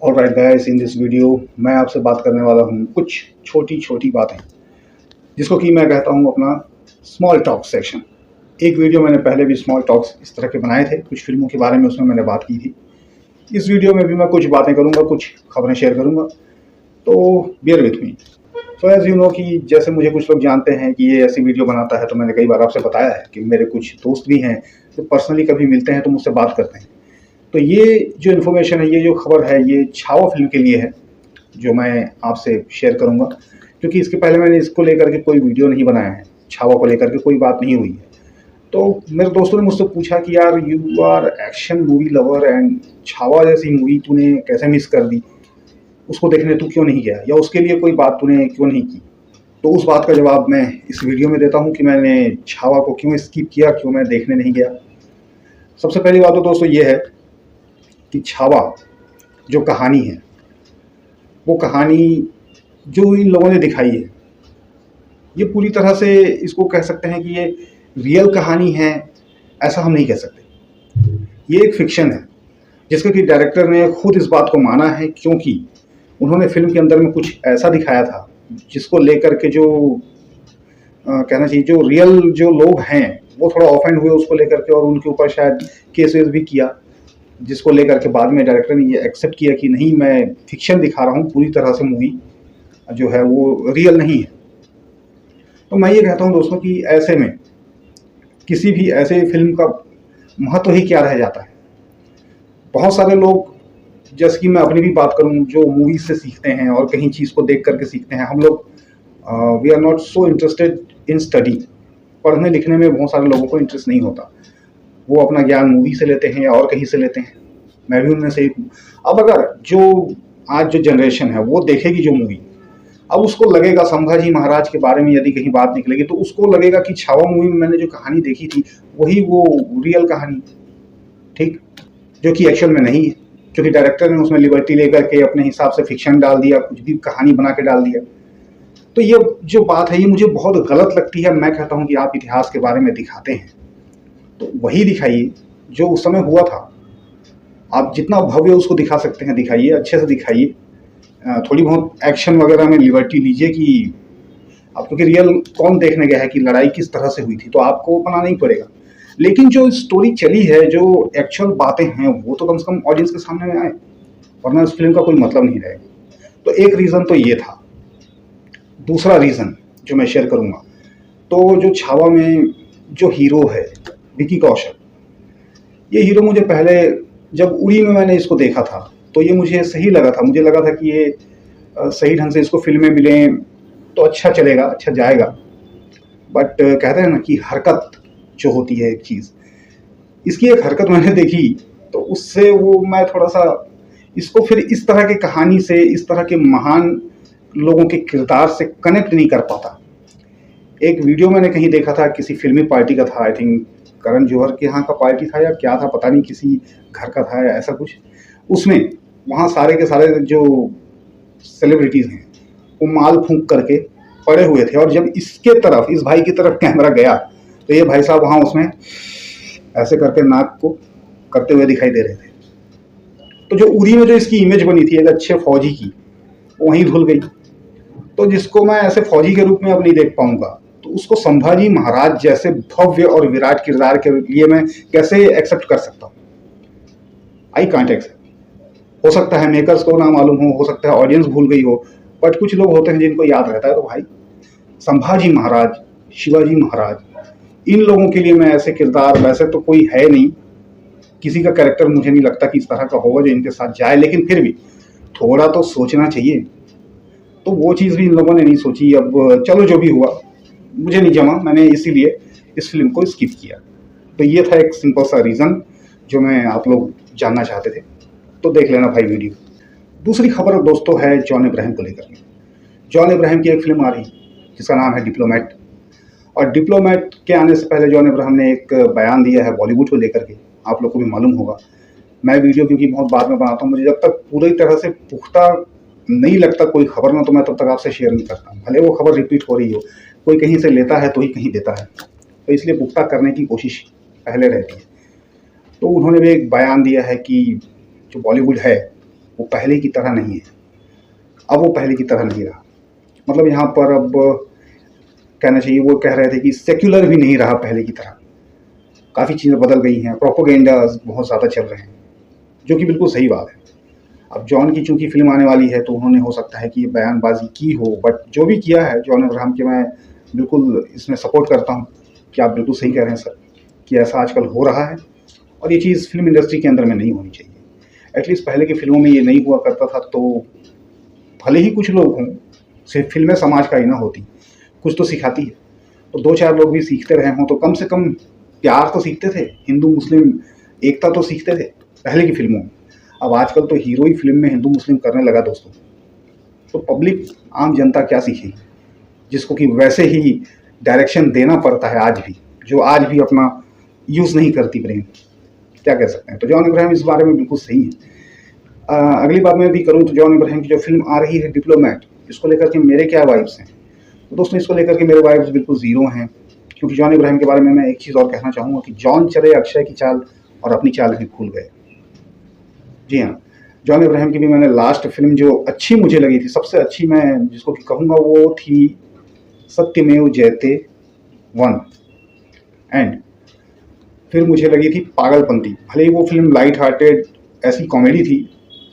Alright guys, in this video मैं आपसे बात करने वाला हूँ कुछ छोटी छोटी बातें जिसको कि मैं कहता हूँ अपना स्मॉल टॉक सेक्शन। एक वीडियो मैंने पहले भी स्मॉल टॉक्स इस तरह के बनाए थे, कुछ फिल्मों के बारे में उसमें मैंने बात की थी। इस वीडियो में भी मैं कुछ बातें करूँगा, कुछ खबरें शेयर करूँगा, तो bear with me. So as you know कि जैसे मुझे कुछ लोग जानते हैं कि ये ऐसी वीडियो बनाता है, तो मैंने कई बार आपसे बताया है कि मेरे कुछ दोस्त भी हैं जो पर्सनली कभी मिलते हैं तो मुझसे बात करते हैं। तो ये जो इन्फॉर्मेशन है, ये जो खबर है, ये छावा फिल्म के लिए है जो मैं आपसे शेयर करूंगा, क्योंकि इसके पहले मैंने इसको लेकर के कोई वीडियो नहीं बनाया है। छावा को लेकर के कोई बात नहीं हुई है। तो मेरे दोस्तों ने मुझसे पूछा कि यार, you are action movie lover and Chhaava जैसी मूवी तूने कैसे मिस कर दी, उसको देखने तू क्यों नहीं गया, या उसके लिए कोई बात तूने क्यों नहीं की। तो उस बात का जवाब मैं इस वीडियो में देता हूँ कि मैंने छावा को क्यों स्किप किया, क्यों मैं देखने नहीं गया। सबसे पहली बात तो दोस्तों ये है कि छावा जो कहानी है, वो कहानी जो इन लोगों ने दिखाई है, ये पूरी तरह से इसको कह सकते हैं कि ये रियल कहानी है, ऐसा हम नहीं कह सकते। ये एक फिक्शन है जिसके कि डायरेक्टर ने खुद इस बात को माना है, क्योंकि उन्होंने फिल्म के अंदर में कुछ ऐसा दिखाया था जिसको लेकर के जो कहना चाहिए, जो रियल जो लोग हैं वो थोड़ा ऑफेंड हुए उसको लेकर के, और उनके ऊपर शायद केस वेस भी किया, जिसको लेकर के बाद में डायरेक्टर ने ये एक्सेप्ट किया कि नहीं, मैं फिक्शन दिखा रहा हूँ, पूरी तरह से मूवी जो है वो रियल नहीं है। तो मैं ये कहता हूँ दोस्तों कि ऐसे में किसी भी ऐसे फिल्म का महत्व ही क्या रह जाता है। बहुत सारे लोग, जैसे कि मैं अपनी भी बात करूँ, जो मूवीज से सीखते हैं और कहीं चीज़ को देख करके सीखते हैं। हम लोग we are not so interested in study. पढ़ने लिखने में बहुत सारे लोगों को इंटरेस्ट नहीं होता, वो अपना ज्ञान मूवी से लेते हैं या और कहीं से लेते हैं। मैं भी उनमें से एक हूँ। अब अगर जो आज जो जनरेशन है वो देखेगी जो मूवी, अब उसको लगेगा संभाजी महाराज के बारे में यदि कहीं बात निकलेगी तो उसको लगेगा कि छावा मूवी में मैंने जो कहानी देखी थी वही वो रियल कहानी, ठीक, जो कि एक्चुअल में नहीं है, क्योंकि डायरेक्टर ने उसमें लिबर्टी लेकर के अपने हिसाब से फिक्शन डाल दिया, कुछ भी कहानी बना के डाल दिया। तो ये जो बात है ये मुझे बहुत गलत लगती है। मैं कहता हूँ कि आप इतिहास के बारे में दिखाते हैं तो वही दिखाइए जो उस समय हुआ था। आप जितना भव्य उसको दिखा सकते हैं दिखाइए, अच्छे से दिखाइए। थोड़ी बहुत एक्शन वगैरह में लिबर्टी लीजिए कि आप, क्योंकि रियल कौन देखने गया है कि लड़ाई किस तरह से हुई थी, तो आपको बनाना ही पड़ेगा। लेकिन जो स्टोरी चली है, जो एक्चुअल बातें हैं, वो तो कम से कम ऑडियंस के सामने में आए, वरना इस फिल्म का कोई मतलब नहीं रहेगा। तो एक रीज़न तो ये था। दूसरा रीज़न जो मैं शेयर करूँगा, तो जो छावा में जो हीरो है विकी कौशल, ये हीरो मुझे पहले जब उड़ी में मैंने इसको देखा था तो ये मुझे सही लगा था। मुझे लगा था कि ये सही ढंग से इसको फिल्में मिलें तो अच्छा चलेगा, अच्छा जाएगा। बट कहते हैं ना कि हरकत जो होती है एक चीज़, इसकी एक हरकत मैंने देखी तो उससे वो मैं थोड़ा सा इसको फिर इस तरह की कहानी से, इस तरह के महान लोगों के किरदार से कनेक्ट नहीं कर पाता। एक वीडियो मैंने कहीं देखा था, किसी फिल्मी पार्टी का था, आई थिंक करण जौहर के यहाँ का पार्टी था या क्या था पता नहीं, किसी घर का था या ऐसा कुछ। उसमें वहाँ सारे के सारे जो सेलिब्रिटीज़ हैं वो माल फूंक करके पड़े हुए थे, और जब इसके तरफ, इस भाई की तरफ कैमरा गया तो ये भाई साहब वहाँ उसमें ऐसे करके नाक को करते हुए दिखाई दे रहे थे। तो जो उरी में जो इसकी इमेज बनी थी एक अच्छे फौजी की, वो वहीं धुल गई। तो जिसको मैं ऐसे फौजी के रूप में अब नहीं देख पाऊंगा, तो उसको संभाजी महाराज जैसे भव्य और विराट किरदार के लिए मैं कैसे एक्सेप्ट कर सकता हूँ। I can't accept. हो सकता है मेकर्स को ना मालूम हो सकता है ऑडियंस भूल गई हो, बट कुछ लोग होते हैं जिनको याद रहता है। तो भाई संभाजी महाराज, शिवाजी महाराज, इन लोगों के लिए मैं ऐसे किरदार, वैसे तो कोई है नहीं, किसी का कैरेक्टर मुझे नहीं लगता कि इस तरह का होगा जो इनके साथ जाए, लेकिन फिर भी थोड़ा तो सोचना चाहिए। तो वो चीज़ भी इन लोगों ने नहीं सोची। अब चलो जो भी हुआ मुझे नहीं जमा, मैंने इसीलिए इस फिल्म को स्किप किया। तो ये था एक सिंपल सा रीज़न जो मैं आप लोग जानना चाहते थे, तो देख लेना भाई वीडियो। दूसरी खबर दोस्तों है जॉन इब्राहिम को लेकर के। जॉन इब्राहिम की एक फिल्म आ रही जिसका नाम है डिप्लोमेट, और डिप्लोमेट के आने से पहले जॉन इब्राहिम ने एक बयान दिया है बॉलीवुड को लेकर के, आप लोग को भी मालूम होगा। मैं वीडियो क्योंकि बहुत बाद में बनाता हूँ, मुझे जब तक पूरी तरह से पुख्ता नहीं लगता कोई खबर ना, तो मैं तब तक आपसे शेयर नहीं करता, भले वो खबर रिपीट हो रही हो। कोई कहीं से लेता है तो ही कहीं देता है, तो इसलिए पुख्ता करने की कोशिश पहले रहती है। तो उन्होंने भी एक बयान दिया है कि जो बॉलीवुड है वो पहले की तरह नहीं है। अब वो पहले की तरह नहीं रहा। मतलब यहाँ पर अब कहना चाहिए, वो कह रहे थे कि सेक्युलर भी नहीं रहा पहले की तरह। काफ़ी चीज़ें बदल गई हैं, प्रोपोगेंडाज बहुत ज़्यादा चल रहे हैं, जो कि बिल्कुल सही बात है। अब जॉन की चूंकि फिल्म आने वाली है तो उन्होंने हो सकता है कि ये बयानबाजी की हो, बट जो भी किया है जॉन अब्राहम के, मैं बिल्कुल इसमें सपोर्ट करता हूँ कि आप बिल्कुल सही कह रहे हैं सर, कि ऐसा आजकल हो रहा है और ये चीज़ फिल्म इंडस्ट्री के अंदर में नहीं होनी चाहिए। एटलीस्ट पहले की फिल्मों में ये नहीं हुआ करता था, तो भले ही कुछ लोग हों, सिर्फ फिल्में समाज का ही ना होती, कुछ तो सिखाती है, तो दो चार लोग भी सीखते रहे हों तो कम से कम प्यार तो सीखते थे, हिंदू मुस्लिम एकता तो सीखते थे पहले की फिल्मों में। अब आजकल तो हीरो ही फिल्म में हिंदू मुस्लिम करने लगा दोस्तों, तो पब्लिक आम जनता क्या सीखेगी, जिसको कि वैसे ही डायरेक्शन देना पड़ता है आज भी, जो आज भी अपना यूज़ नहीं करती ब्रेन। क्या कह सकते हैं। तो जॉन इब्राहिम इस बारे में बिल्कुल सही है। अगली बात मैं भी करूँ तो जॉन इब्राहिम की जो फिल्म आ रही है डिप्लोमेट, इसको लेकर के मेरे क्या वाइब्स हैं, तो दोस्तों इसको लेकर के मेरे वाइब्स बिल्कुल ज़ीरो हैं। क्योंकि जॉन इब्राहिम के बारे में मैं एक चीज़ और कहना चाहूँगा कि जॉन चले अक्षय की चाल और अपनी चाल ही भूल गए। जी हाँ, जॉन इब्राहिम की भी मैंने लास्ट फिल्म जो अच्छी मुझे लगी थी, सबसे अच्छी मैं जिसको कि कहूँगा, वो थी सत्यमेव जयते 1। एंड फिर मुझे लगी थी पागलपंती। भले ही वो फिल्म लाइट हार्टेड ऐसी कॉमेडी थी,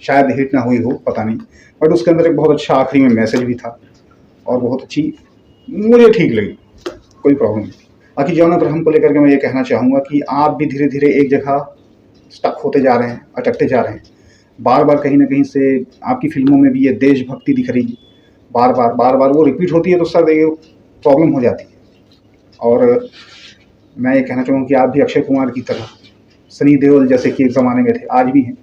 शायद हिट ना हुई हो, पता नहीं, बट उसके अंदर एक बहुत अच्छा आखिरी में मैसेज भी था और बहुत अच्छी, मुझे ठीक लगी, कोई प्रॉब्लम नहीं। बाकी जॉन अब्राहम को लेकर के मैं ये कहना चाहूँगा कि आप भी धीरे धीरे एक जगह स्टक होते जा रहे हैं, अटकते जा रहे हैं। बार बार कहीं ना कहीं से आपकी फिल्मों में भी ये देशभक्ति दिख रही है, बार बार वो रिपीट होती है, तो सर देखिए प्रॉब्लम हो जाती है। और मैं ये कहना चाहूँगा कि आप भी अक्षय कुमार की तरह, सनी देओल जैसे कि एक ज़माने में थे, आज भी हैं,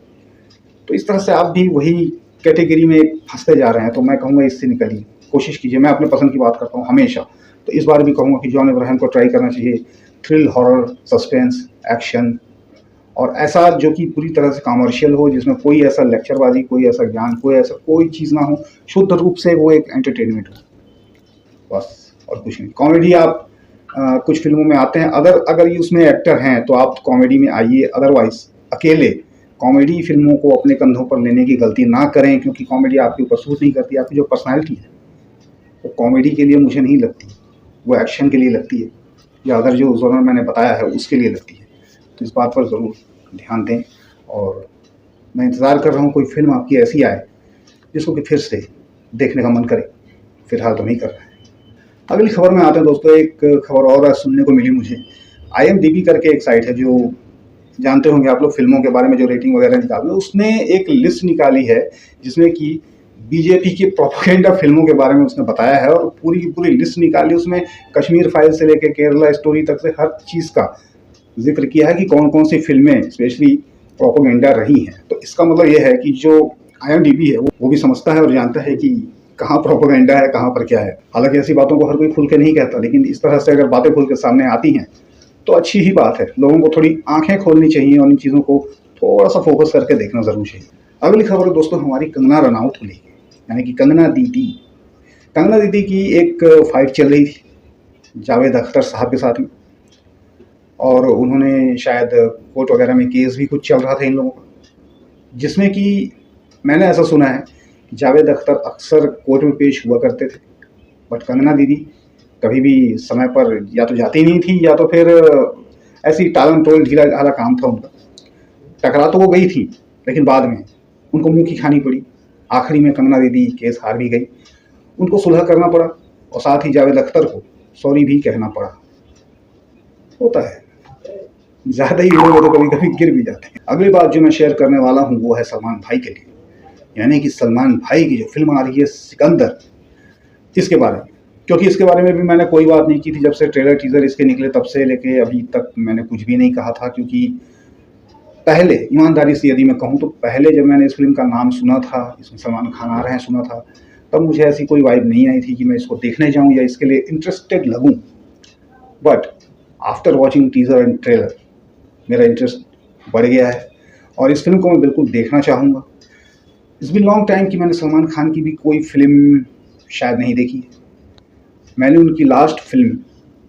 तो इस तरह से आप भी वही कैटेगरी में फंसते जा रहे हैं। तो मैं कहूँगा इससे निकलिए, कोशिश कीजिए। मैं अपने पसंद की बात करता हूँ हमेशा, तो इस बार भी कहूँगा कि जॉन इब्राहिम को ट्राई करना चाहिए। थ्रिल, हॉरर, सस्पेंस, एक्शन, और ऐसा जो कि पूरी तरह से कमर्शियल हो, जिसमें कोई ऐसा लेक्चरबाजी, कोई ऐसा ज्ञान, कोई ऐसा कोई चीज़ ना हो, शुद्ध रूप से वो एक एंटरटेनमेंट हो, बस और कुछ नहीं। कॉमेडी आप कुछ फिल्मों में आते हैं, अगर ये उसमें एक्टर हैं तो आप कॉमेडी में आइए, अदरवाइज अकेले कॉमेडी फिल्मों को अपने कंधों पर लेने की गलती ना करें, क्योंकि कॉमेडी आपके ऊपर सूट नहीं करती। आपकी जो पर्सनैलिटी है वो कॉमेडी के लिए मुझे नहीं लगती, वो एक्शन के लिए लगती है, या अगर जो जोनर मैंने बताया है उसके लिए लगती है। तो इस बात पर ज़रूर ध्यान दें, और मैं इंतज़ार कर रहा हूँ कोई फिल्म आपकी ऐसी आए जिसको कि फिर से देखने का मन करे। फिलहाल तो नहीं कर रहा है। अगली खबर में आते हैं दोस्तों। एक खबर और आज सुनने को मिली मुझे। IMDb करके एक साइट है, जो जानते होंगे आप लोग फिल्मों के बारे में जो रेटिंग वगैरह निकालते हैं, उसने एक लिस्ट निकाली है जिसमें कि बीजेपी की प्रोपेगेंडा फिल्मों के बारे में उसने बताया है, और पूरी की पूरी लिस्ट निकाली। उसमें कश्मीर फाइल से लेकर केरला स्टोरी तक से हर चीज़ का जिक्र किया है कि कौन कौन सी फिल्में स्पेशली प्रोपेगेंडा रही हैं। तो इसका मतलब ये है कि जो IMDb है वो भी समझता है और जानता है कि कहाँ प्रोपेगेंडा है, कहाँ पर क्या है। हालांकि ऐसी बातों को हर कोई खुल के नहीं कहता, लेकिन इस तरह से अगर बातें खुल के सामने आती हैं तो अच्छी ही बात है। लोगों को थोड़ी आंखें खोलनी चाहिए और इन चीज़ों को थोड़ा सा फोकस करके देखना ज़रूर चाहिए। अगली खबर है दोस्तों हमारी कंगना रनौत को लेकर, यानी कि कंगना दीदी की एक फाइट चल रही थी जावेद अख्तर साहब के साथ में, और उन्होंने शायद कोर्ट वगैरह में केस भी कुछ चल रहा था इन लोगों का, जिसमें कि मैंने ऐसा सुना है कि जावेद अख्तर अक्सर कोर्ट में पेश हुआ करते थे, बट कंगना दीदी कभी भी समय पर या तो जाती नहीं थी, या तो फिर ऐसी टालम टोल ढीला ढाला काम था उनका। टकरा तो वो गई थी, लेकिन बाद में उनको मुंह की खानी पड़ी। आखिरी में कंगना दीदी केस हार भी गई, उनको सुलह करना पड़ा, और साथ ही जावेद अख्तर को सॉरी भी कहना पड़ा। होता है, ज़्यादा ही लोग तो कभी कभी गिर भी जाते हैं। अगली बात जो मैं शेयर करने वाला हूँ वो है सलमान भाई के लिए, यानी कि सलमान भाई की जो फिल्म आ रही है सिकंदर, इसके बारे में। क्योंकि इसके बारे में भी मैंने कोई बात नहीं की थी, जब से ट्रेलर टीजर इसके निकले तब से लेके अभी तक मैंने कुछ भी नहीं कहा था। क्योंकि पहले, ईमानदारी से यदि मैं कहूँ तो पहले जब मैंने इस फिल्म का नाम सुना था, इसमें सलमान खान आ रहे हैं, सुना था, तब मुझे ऐसी कोई वाइब नहीं आई थी कि मैं इसको देखने जाऊँ या इसके लिए इंटरेस्टेड लगूँ। But after watching teaser and trailer मेरा इंटरेस्ट बढ़ गया है, और इस फिल्म को मैं बिल्कुल देखना चाहूँगा। इट्स बीन लॉन्ग टाइम कि मैंने सलमान खान की भी कोई फिल्म शायद नहीं देखी। मैंने उनकी लास्ट फिल्म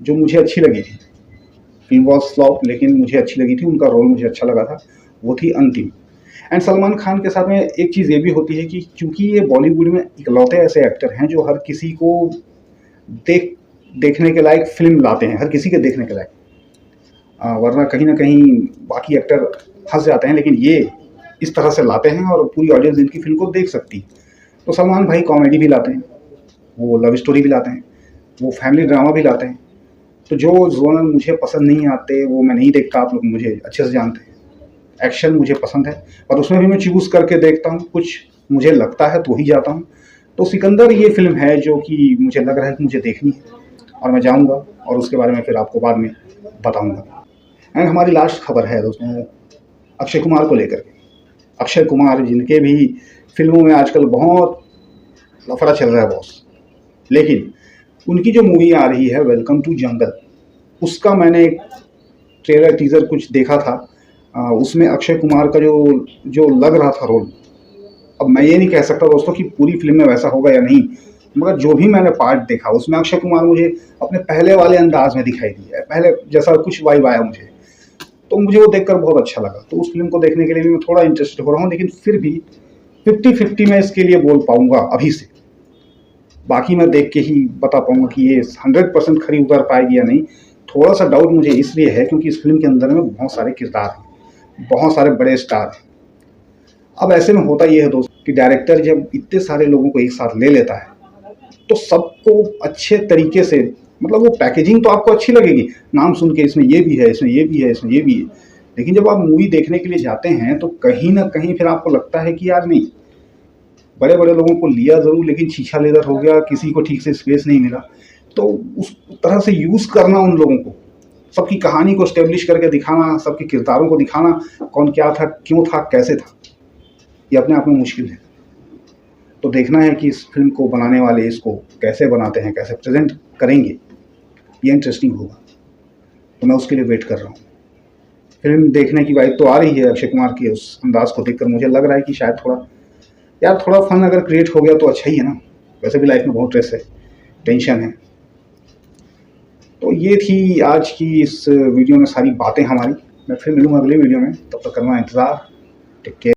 जो मुझे अच्छी लगी थी, फिल्म वॉज फ्लॉप लेकिन मुझे अच्छी लगी थी, उनका रोल मुझे अच्छा लगा था, वो थी अंतिम। एंड सलमान खान के साथ में एक चीज़ ये भी होती है कि क्योंकि ये बॉलीवुड में इकलौते ऐसे एक्टर हैं जो हर किसी को देखने के लायक फिल्म लाते हैं, हर किसी के देखने के लायक। वरना कहीं ना कहीं बाकी एक्टर फंस जाते हैं, लेकिन ये इस तरह से लाते हैं और पूरी ऑडियंस इनकी फिल्म को देख सकती है। तो सलमान भाई कॉमेडी भी लाते हैं, वो लव स्टोरी भी लाते हैं, वो फैमिली ड्रामा भी लाते हैं। तो जो जोनर मुझे पसंद नहीं आते वो मैं नहीं देखता, आप लोग मुझे अच्छे से जानते हैं। एक्शन मुझे पसंद है, पर उसमें भी मैं चूज़ करके देखता हूँ, कुछ मुझे लगता है तो ही जाता हूँ। तो सिकंदर ये फिल्म है जो कि मुझे लग रहा है कि मुझे देखनी है, और मैं जाऊँगा और उसके बारे में फिर आपको बाद में बताऊँगा। एंड हमारी लास्ट खबर है दोस्तों अक्षय कुमार को लेकर के। अक्षय कुमार जिनके भी फिल्मों में आजकल बहुत लफड़ा चल रहा है बॉस, लेकिन उनकी जो मूवी आ रही है वेलकम टू जंगल, उसका मैंने एक ट्रेलर टीज़र कुछ देखा था। उसमें अक्षय कुमार का जो लग रहा था रोल, अब मैं ये नहीं कह सकता दोस्तों कि पूरी फिल्म में वैसा होगा या नहीं, मगर जो भी मैंने पार्ट देखा उसमें अक्षय कुमार मुझे अपने पहले वाले अंदाज में दिखाई दिया है, पहले जैसा कुछ वाइब आया मुझे, तो मुझे वो देखकर बहुत अच्छा लगा। तो उस फिल्म को देखने के लिए भी मैं थोड़ा इंटरेस्टेड हो रहा हूँ, लेकिन फिर भी 50-50 मैं इसके लिए बोल पाऊँगा अभी से। बाकी मैं देख के ही बता पाऊँगा कि ये 100% खरी उतर पाएगी या नहीं। थोड़ा सा डाउट मुझे इसलिए है क्योंकि इस फिल्म के अंदर में बहुत सारे किरदार हैं, बहुत सारे बड़े स्टार हैं। अब ऐसे में होता ये है दोस्त कि डायरेक्टर जब इतने सारे लोगों को एक साथ ले लेता है तो सबको अच्छे तरीके से, मतलब वो पैकेजिंग तो आपको अच्छी लगेगी, नाम सुन के इसमें ये भी है, इसमें ये भी है, इसमें ये भी है, लेकिन जब आप मूवी देखने के लिए जाते हैं तो कहीं ना कहीं फिर आपको लगता है कि यार नहीं, बड़े बड़े लोगों को लिया ज़रूर लेकिन छीछा लेदर हो गया, किसी को ठीक से स्पेस नहीं मिला। तो उस तरह से यूज़ करना उन लोगों को, सबकी कहानी को स्टेब्लिश करके दिखाना, सबके किरदारों को दिखाना, कौन क्या था, क्यों था, कैसे था, ये अपने आप में मुश्किल है। तो देखना है कि इस फिल्म को बनाने वाले इसको कैसे बनाते हैं, कैसे प्रेजेंट करेंगे, ये इंटरेस्टिंग होगा। तो मैं उसके लिए वेट कर रहा हूँ। फिल्म देखने की वाइब तो आ रही है अक्षय कुमार की उस अंदाज को देखकर, मुझे लग रहा है कि शायद थोड़ा फन अगर क्रिएट हो गया तो अच्छा ही है ना। वैसे भी लाइफ में बहुत स्ट्रेस है, टेंशन है। तो ये थी आज की इस वीडियो में सारी बातें हमारी। मैं फिर मिलूँगा अगले वीडियो में, तब तक करना इंतज़ार। Take care.